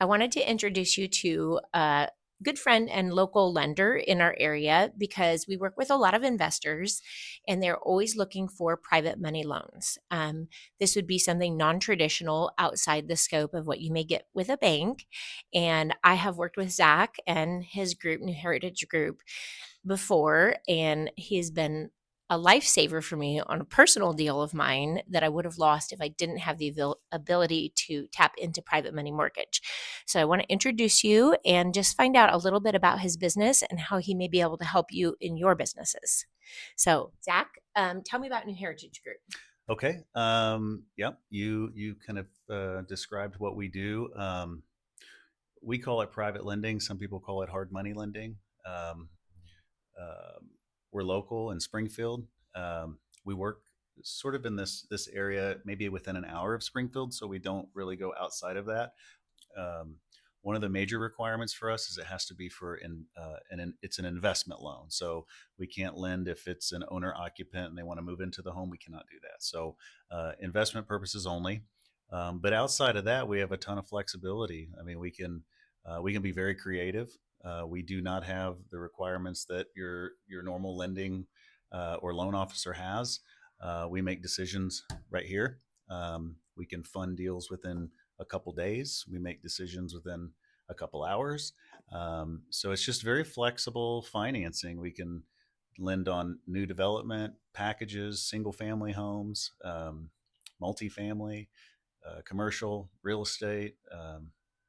I wanted to introduce you to a good friend and local lender in our area because we work with a lot of investors and they're always looking for private money loans. This would be something non traditional outside the scope of what you may get with a bank. And I have worked with Zach and his group, New Heritage Group, before, and he's been a lifesaver for me on a personal deal of mine that I would have lost if I didn't have the ability to tap into private money mortgage. So I want to introduce you and just find out a little bit about his business and how he may be able to help you in your businesses. So, Zach, tell me about New Heritage Group. Okay. Yep. You kind of described what we do. We call it private lending. Some people call it hard money lending. Um, we're local in Springfield. We work sort of in this area, maybe within an hour of Springfield, so we don't really go outside of that. Um, One of the major requirements for us is it has to be for it's an investment loan. So we can't lend if it's an owner occupant and they want to move into the home. We cannot do that. So investment purposes only. But outside of that, we have a ton of flexibility. I mean, we can be very creative. We do not have the requirements that your normal lending or loan officer has. We make decisions right here. We can fund deals within a couple days. We make decisions within a couple hours. So it's just very flexible financing. We can lend on new development packages, single family homes, multifamily, commercial, real estate.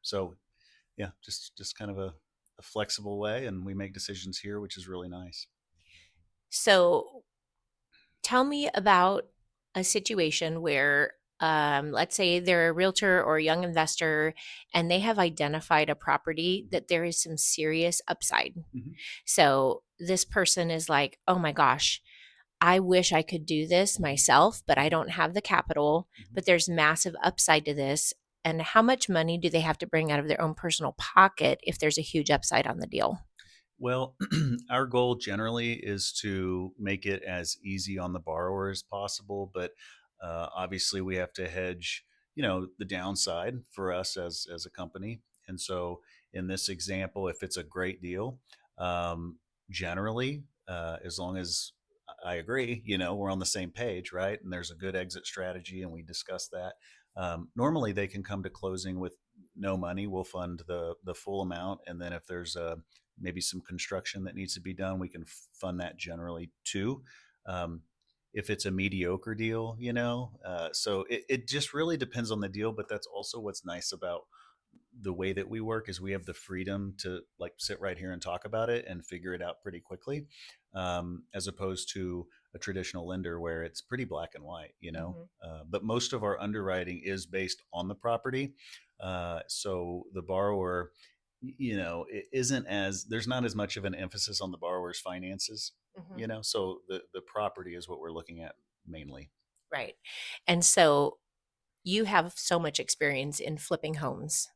So yeah, just kind of a flexible way, and we make decisions here, which is really nice. So, tell me about a situation where, let's say they're a realtor or a young investor and they have identified a property that there is some serious upside. Mhm. So this person is like, oh my gosh, I wish I could do this myself, but I don't have the capital, Mhm. but there's massive upside to this. And how much money do they have to bring out of their own personal pocket if there's a huge upside on the deal? Well, our goal generally is to make it as easy on the borrower as possible, but obviously we have to hedge, the downside for us as a company. And so, in this example, if it's a great deal, um, generally, as long as I agree, we're on the same page, right? And there's a good exit strategy, and we discuss that. Normally, they can come to closing with no money. We'll fund the full amount, and then if there's maybe some construction that needs to be done, we can fund that generally too. Um, if it's a mediocre deal, so it just really depends on the deal. But that's also what's nice about the way that we work is we have the freedom to like sit right here and talk about it and figure it out pretty quickly, as opposed to a traditional lender where it's pretty black and white. Mhm. But most of our underwriting is based on the property, so the borrower, it isn't as there's not as much of an emphasis on the borrower's finances. Mhm. So the property is what we're looking at mainly. Right. And so you have so much experience in flipping homes.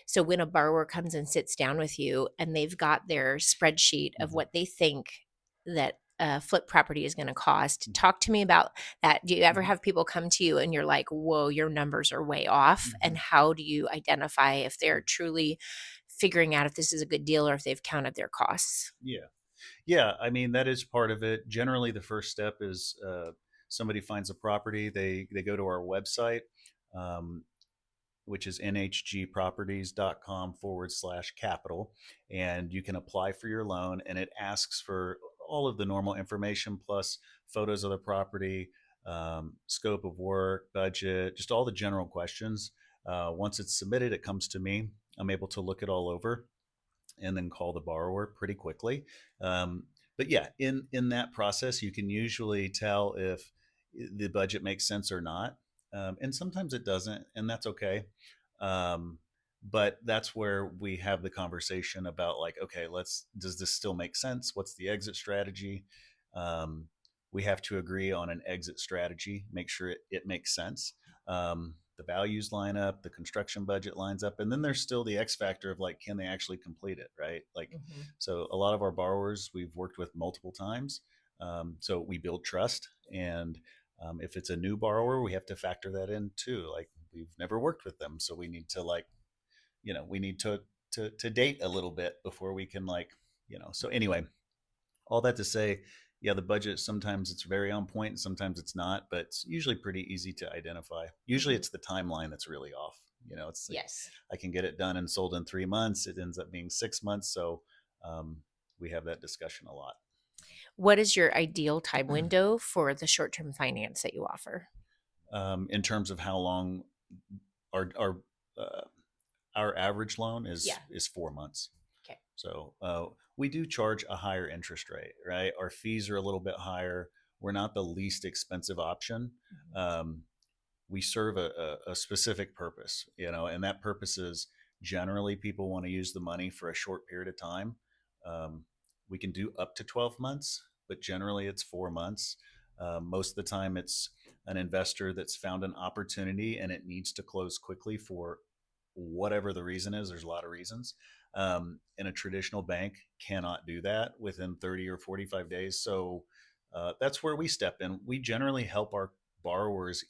So when a borrower comes and sits down with you and they've got their spreadsheet of Mhm. what they think that a flip property is going to cost, Mhm. talk to me about that. Do you ever Mhm. have people come to you and you're like, whoa, your numbers are way off? And Mhm. how do you identify if they're truly figuring out if this is a good deal or if they've counted their costs? Yeah. Yeah, I mean that is part of it. Generally, the first step is somebody finds a property. They go to our website, um, which is nhgproperties.com/capital, and you can apply for your loan. And it asks for all of the normal information plus photos of the property, scope of work, budget, just all the general questions. Once it's submitted, it comes to me. I'm able to look it all over and then call the borrower pretty quickly. Um, but yeah, in that process, you can usually tell if the budget makes sense or not, and sometimes it doesn't, and that's okay. Um, but that's where we have the conversation about like, okay, let's does this still make sense? What's the exit strategy? Um, we have to agree on an exit strategy, make sure it makes sense. The values line up, the construction budget lines up, and then there's still the X factor of like, can they actually complete it, right? Like, Mhm. so a lot of our borrowers we've worked with multiple times, so we build trust, and if it's a new borrower, we have to factor that in too. Like, we've never worked with them, so we need to like we need to date a little bit before we can, like, so anyway, all that to say, yeah, the budget, sometimes it's very on point and sometimes it's not, but it's usually pretty easy to identify. Usually Mhm. it's the timeline that's really off. It's like Yes. I can get it done and sold in 3 months. It ends up being 6 months. So um, we have that discussion a lot. What is your ideal time window for the short-term finance that you offer? In terms of how long our uh, our average loan Yeah. is 4 months. Okay. So we do charge a higher interest rate, right? Our fees are a little bit higher. We're not the least expensive option. Mhm. Um, we serve a specific purpose, and that purpose is, generally, people want to use the money for a short period of time. Um, we can do up to 12 months, but generally it's 4 months. Most of the time, it's an investor that's found an opportunity and it needs to close quickly for whatever the reason is. There's a lot of reasons. And a traditional bank cannot do that within 30 or 45 days. So that's where we step in. We generally help our borrowers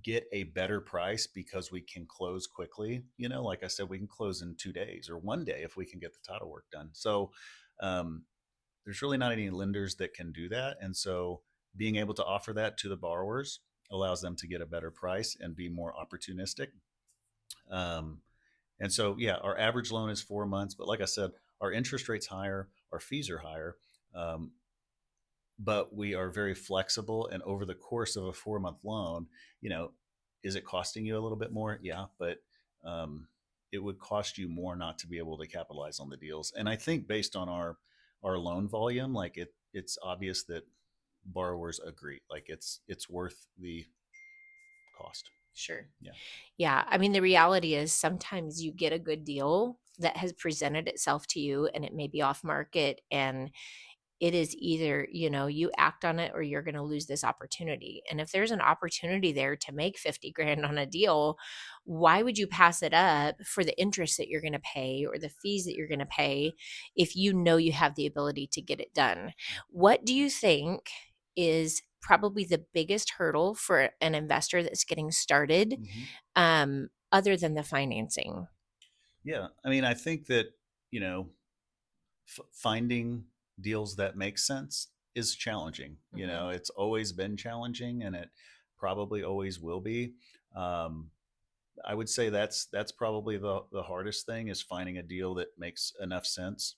get a better price because we can close quickly. Like I said, we can close in 2 days or one day if we can get the title work done. So um, there's really not any lenders that can do that. And so being able to offer that to the borrowers allows them to get a better price and be more opportunistic. Um, and so, yeah, our average loan is 4 months. But like I said, our interest rate's higher, our fees are higher. Um, but we are very flexible. And over the course of a 4 month loan, you know, is it costing you a little bit more? Yeah, but um, it would cost you more not to be able to capitalize on the deals. And I think based on our loan volume, like it's obvious that borrowers agree, like it's worth the cost. Sure. Yeah. Yeah. I mean, the reality is sometimes you get a good deal that has presented itself to you and it may be off market, and it is either, you act on it or you're going to lose this opportunity. And if there's an opportunity there to make 50 grand on a deal, why would you pass it up for the interest that you're going to pay or the fees that you're going to pay if you know you have the ability to get it done? What do you think is probably the biggest hurdle for an investor that's getting started, Hmm. other than the financing? Yeah, I mean, I think that, you know finding deals that make sense is challenging. Hmm. It's always been challenging, and it probably always will be. Um, I would say that's probably the hardest thing, is finding a deal that makes enough sense.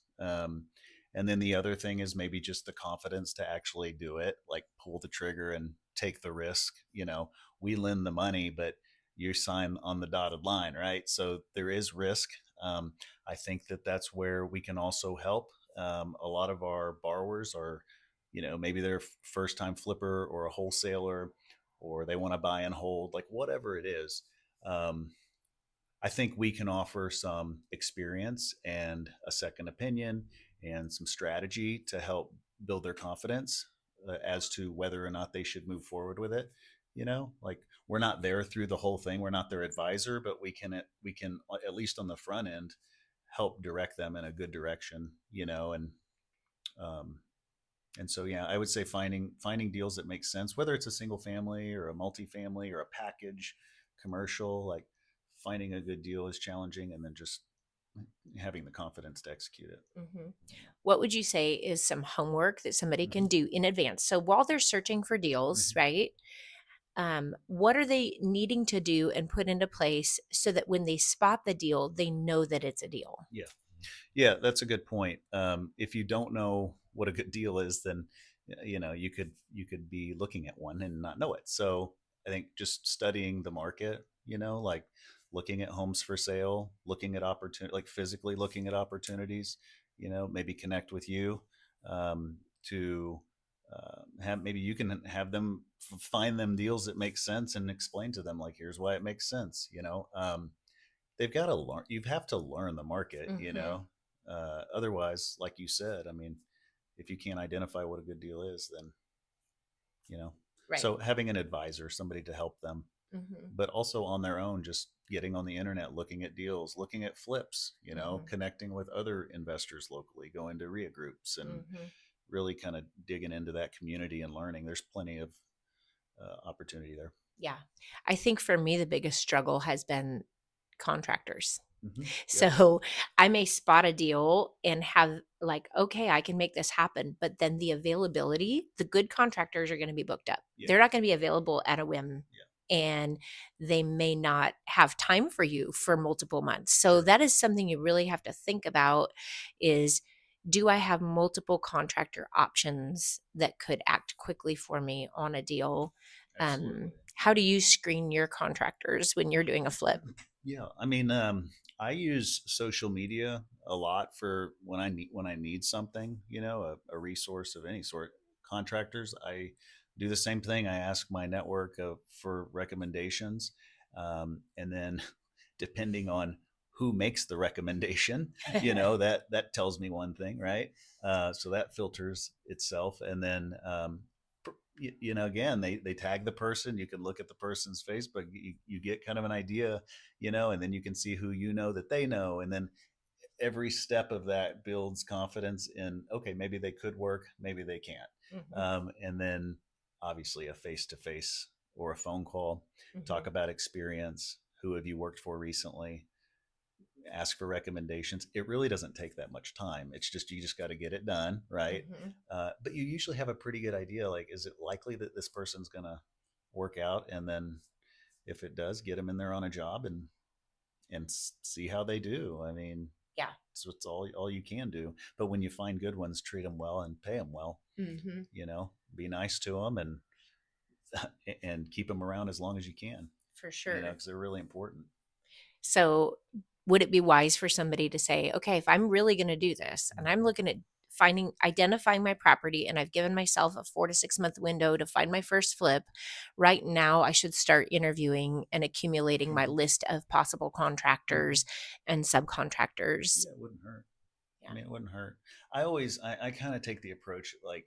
And then the other thing is maybe just the confidence to actually do it, like pull the trigger and take the risk. We lend the money, but you sign on the dotted line, right? So there is risk. Um, I think that that's where we can also help. A lot of our borrowers are, maybe they're first time flipper or a wholesaler, or they want to buy and hold, like whatever it is. um, I think we can offer some experience and a second opinion and some strategy to help build their confidence as to whether or not they should move forward with it. Like, we're not there through the whole thing. We're not their advisor, but we can at least on the front end help direct them in a good direction. Um, and so, yeah, I would say finding deals that make sense, whether it's a single family or a multifamily or a package commercial, like finding a good deal is challenging, and then just having the confidence to execute it. Hmm. What would you say is some homework that somebody Hmm. can do in advance? So while they're searching for deals, Hmm. right? What are they needing to do and put into place so that when they spot the deal, they know that it's a deal? Yeah. Yeah, that's a good point. If you don't know what a good deal is, then you could be looking at one and not know it. So I think just studying the market, like looking at homes for sale, looking at opportunity, like physically looking at opportunities, maybe connect with you to have, maybe you can have them find them deals that make sense and explain to them, like, here's why it makes sense. They've got to learn. You have to learn the market. Hmm. Otherwise, like you said, I mean, if you can't identify what a good deal is, then you know. Right. So having an advisor, somebody to help them, Hmm. but also on their own, just getting on the internet, looking at deals, looking at flips, Hmm. connecting with other investors locally, going to RIA groups, and Hmm. really kind of digging into that community and learning. There's plenty of opportunity there. Yeah. I think for me, the biggest struggle has been contractors. Yep. So I may spot a deal and have like, okay, I can make this happen. But then the availability, the good contractors are going to be booked up. Yeah. They're not going to be available at a whim. Yeah. And they may not have time for you for multiple months. So Sure. that is something you really have to think about is, do I have multiple contractor options that could act quickly for me on a deal? Absolutely. How do you screen your contractors when you're doing a flip? Yeah, I mean, I use social media a lot for when I need something, you know, a resource of any sort. Contractors, I do the same thing. I ask my network for recommendations, and then depending on who makes the recommendation, you know, that tells me one thing, right? So that filters itself, and then you know, again, they tag the person. You can look at the person's Facebook. You get kind of an idea, you know, and then you can see who you know that they know, and then every step of that builds confidence in, okay, maybe they could work, maybe they can't. Mhm, And then obviously a face to face or a phone call, talk mhm, about experience. Who have you worked for recently? Ask for recommendations. It really doesn't take that much time. It's just you just got to get it done, right? mhm. But you usually have a pretty good idea. Like, is it likely that this person's gonna work out? And then if it does, get them in there on a job and see how they do. I mean, Yeah. it's all you can do. But when you find good ones, treat them well and pay them well. Mhm. You know, be nice to them and keep them around as long as you can. For You know, sure. because they're really important. So, would it be wise for somebody to say, okay, if I'm really going to do this and I'm looking at identifying my property and I've given myself a 4 to 6 month window to find my first flip, right now I should start interviewing and accumulating my Mm-hmm. list of possible Mm-hmm. contractors and subcontractors? Yeah, it wouldn't hurt. I Yeah. mean, it wouldn't hurt. I kind of take the approach like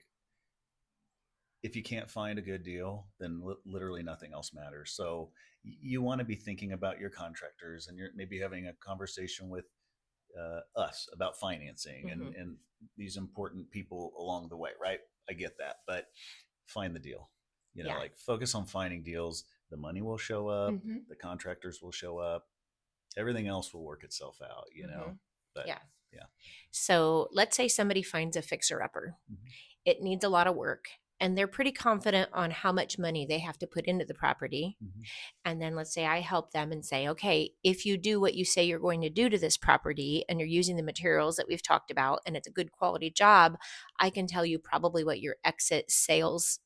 if you can't find a good deal, then literally nothing else matters. So you want to be thinking about your contractors, and you're maybe having a conversation with us about financing Hmm. and these important people along the way, right? I get that, but find the deal. You know, Yeah. like focus on finding deals. The money will show up. Hmm. The contractors will show up. Everything else will work itself out. You Hmm. know, but Yeah. yeah. So, let's say somebody finds a fixer upper. Mm-hmm. It needs a lot of work and they're pretty confident on how much money they have to put into the property. Mm-hmm. And then let's say I help them and say, okay, if you do what you say you're going to do to this property and you're using the materials that we've talked about and it's a good quality job, I can tell you probably what your exit sales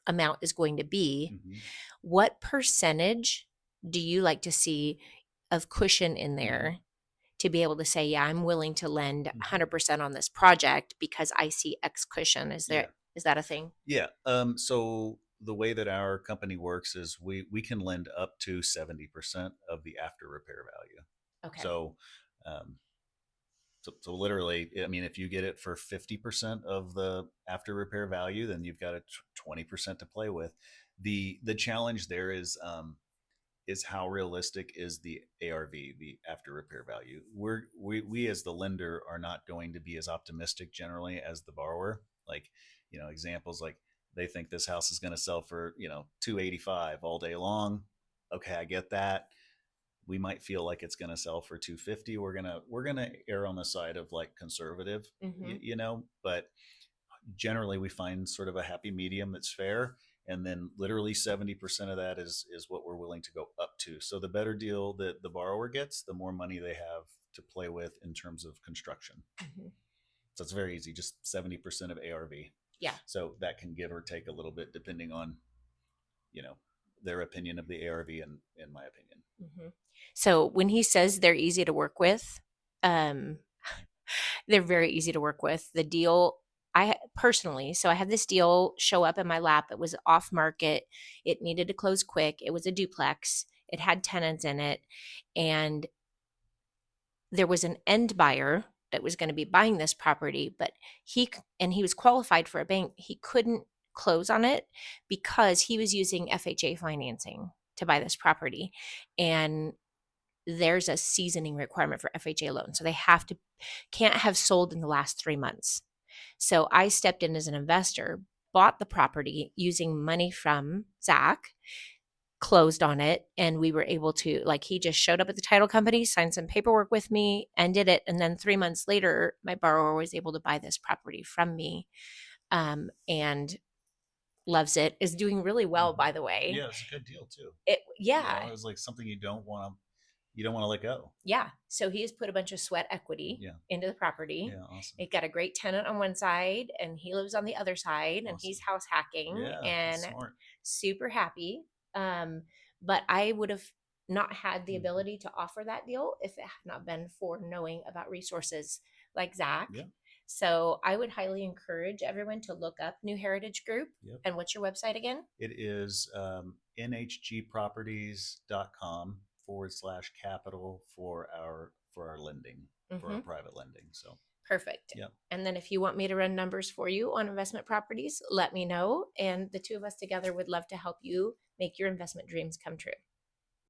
amount is going to be. Mm-hmm. What percentage do you like to see of cushion in Mm-hmm. there to be able to say, yeah, I'm willing to lend Mm-hmm. 100% on this project because I see X cushion? Yeah. Is that a thing? Yeah. So the way that our company works is we can lend up to 70% of the after repair value. Okay. So, um, so literally, I mean, if you get it for 50% of the after repair value, then you've got a 20% to play with. The challenge there is how realistic is the ARV, the after repair value. We as the lender are not going to be as optimistic generally as the borrower. Like, you know, examples like they think this house is going to sell for, you know, 285 all day long. Okay, I get that. We might feel like it's going to sell for 250. We're going to err on the side of like conservative, Hmm. you know, but generally we find sort of a happy medium that's fair, and then literally 70% of that is what we're willing to go up to. So the better deal that the borrower gets, the more money they have to play with in terms of construction. Hmm. So it's very easy, just 70% of ARV. Yeah. So that can give or take a little bit depending on, you know, their opinion of the ARV and my opinion. Hmm. So when he says they're easy to work with, um, they're very easy to work with. The deal, personally, so I had this deal show up in my lap. It was off market. It needed to close quick. It was a duplex. It had tenants in it, and there was an end buyer that was going to be buying this property, but he was qualified for a bank. He couldn't close on it because he was using FHA financing to buy this property, and there's a seasoning requirement for FHA loans. So they can't have sold in the last 3 months. So I stepped in as an investor, bought the property using money from Zach, closed on it, and we were able to, like, he just showed up at the title company, signed some paperwork with me, and did it. And then 3 months later, my borrower was able to buy this property from me, and loves it, is doing really well, Mhm. by the way. Yeah, it's a good deal too. It, You know, yeah, it was like something you don't want to let go. yeah. So he has put a bunch of sweat equity Yeah. into the property. Yeah. Awesome. It got a great tenant on one side, and he lives on the other side, and he's Awesome. house hacking Yeah, that's and smart. super happy. But I would have not had the Mhm. ability to offer that deal if it had not been for knowing about resources like Zach. Yeah. So I would highly encourage everyone to look up New Heritage Group. Yep. And what's your website again? It is nhgproperties.com/capital for our lending, for our Mm-hmm. private lending. So, Perfect. yep. And then if you want me to run numbers for you on investment properties, let me know. And the two of us together would love to help you make your investment dreams come true.